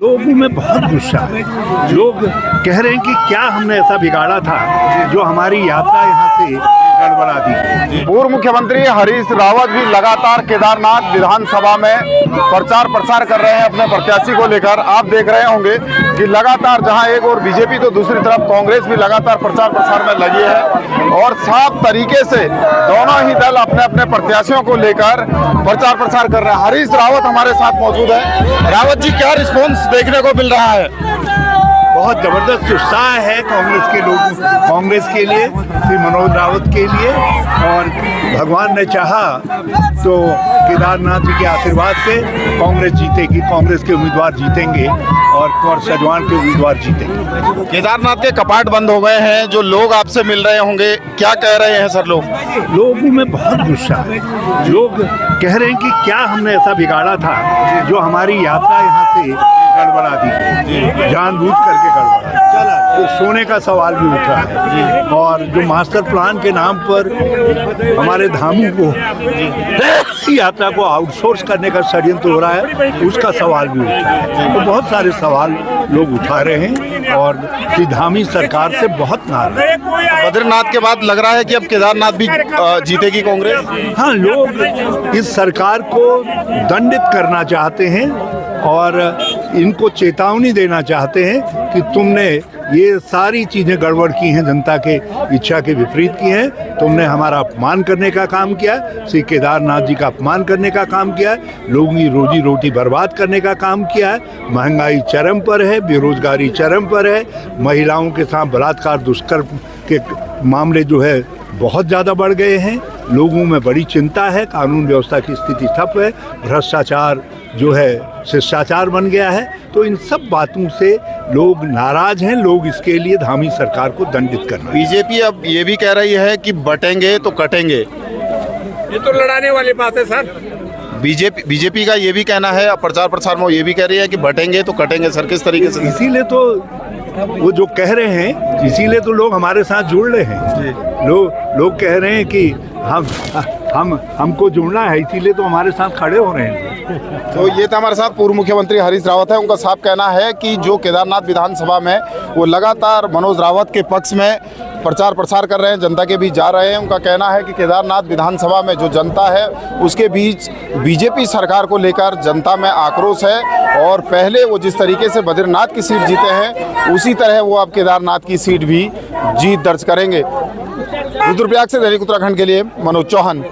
लोगों में बहुत गुस्सा है। लोग कह रहे हैं कि क्या हमने ऐसा बिगाड़ा था जो हमारी यात्रा यहाँ से गड़बड़ा दी। पूर्व मुख्यमंत्री हरीश रावत भी लगातार केदारनाथ विधानसभा में प्रचार प्रसार कर रहे हैं अपने प्रत्याशी को लेकर। आप देख रहे होंगे कि लगातार जहां एक और बीजेपी तो दूसरी तरफ कांग्रेस भी लगातार प्रचार प्रसार में लगी है और साफ तरीके से दोनों ही दल अपने अपने प्रत्याशियों को लेकर प्रचार प्रसार कर रहे हैं। हरीश रावत हमारे साथ मौजूद है। रावत जी, क्या रिस्पॉन्स देखने को मिल रहा है? बहुत जबरदस्त उत्साह है कांग्रेस के लोगों, कांग्रेस के लिए, श्री मनोज रावत के लिए। और भगवान ने चाहा तो केदारनाथ जी के आशीर्वाद से कांग्रेस जीतेगी, कांग्रेस के उम्मीदवार जीतेंगे और सजवान के उम्मीदवार जीतेंगे। केदारनाथ के कपाट बंद हो गए हैं, जो लोग आपसे मिल रहे होंगे, क्या कह रहे हैं सर लोग? लोगों में बहुत गुस्सा है। लोग कह रहे हैं कि क्या हमने ऐसा बिगाड़ा था जो हमारी यात्रा यहाँ से गड़बड़ा दी, जानबूझ करके गड़बड़ा। तो सोने का सवाल भी उठ रहा है और जो मास्टर प्लान के नाम पर हमारे धामों को यात्रा को आउटसोर्स करने का षड्यंत्र हो रहा है, उसका सवाल भी उठ रहा है। तो बहुत सारे सवाल लोग उठा रहे हैं और धामी सरकार से बहुत नाराज है। बद्रीनाथ के बाद लग रहा है कि अब केदारनाथ भी जीतेगी कांग्रेस। हाँ, लोग इस सरकार को दंडित करना चाहते हैं और इनको चेतावनी देना चाहते हैं कि तुमने ये सारी चीज़ें गड़बड़ की हैं, जनता के इच्छा के विपरीत की हैं। तुमने हमारा अपमान करने का काम किया है, श्री केदारनाथ जी का अपमान करने का काम किया है, लोगों की रोजी रोटी बर्बाद करने का काम किया है। महंगाई चरम पर है, बेरोजगारी चरम पर है, महिलाओं के साथ बलात्कार दुष्कर्म के मामले जो है बहुत ज़्यादा बढ़ गए हैं। लोगों में बड़ी चिंता है, कानून व्यवस्था की स्थिति ठप है, भ्रष्टाचार जो है शिष्टाचार बन गया है। तो इन सब बातों से लोग नाराज हैं। लोग इसके लिए धामी सरकार को दंडित करना। बीजेपी अब ये भी कह रही है कि बटेंगे तो कटेंगे। ये तो लड़ाने वाली बात है सर। बीजेपी का ये भी कहना है, प्रचार प्रसार में ये भी कह रही है कि बटेंगे तो कटेंगे। सर, किस तरीके से? इसीलिए तो वो जो कह रहे हैं, इसीलिए तो लोग हमारे साथ जुड़ रहे हैं। लोग कह रहे हैं कि हमको जुड़ना है, इसीलिए तो हमारे साथ खड़े हो रहे हैं। तो ये था हमारे साथ पूर्व मुख्यमंत्री हरीश रावत है। उनका साफ कहना है कि जो केदारनाथ विधानसभा में वो लगातार मनोज रावत के पक्ष में प्रचार प्रसार कर रहे हैं, जनता के बीच जा रहे हैं। उनका कहना है कि केदारनाथ विधानसभा में जो जनता है उसके बीच बीजेपी सरकार को लेकर जनता में आक्रोश है और पहले वो जिस तरीके से बद्रीनाथ की सीट जीते हैं उसी तरह वो अब केदारनाथ की सीट भी जीत दर्ज करेंगे। रुद्रप्रयाग से दैनिक उत्तराखंड के लिए मनोज चौहान।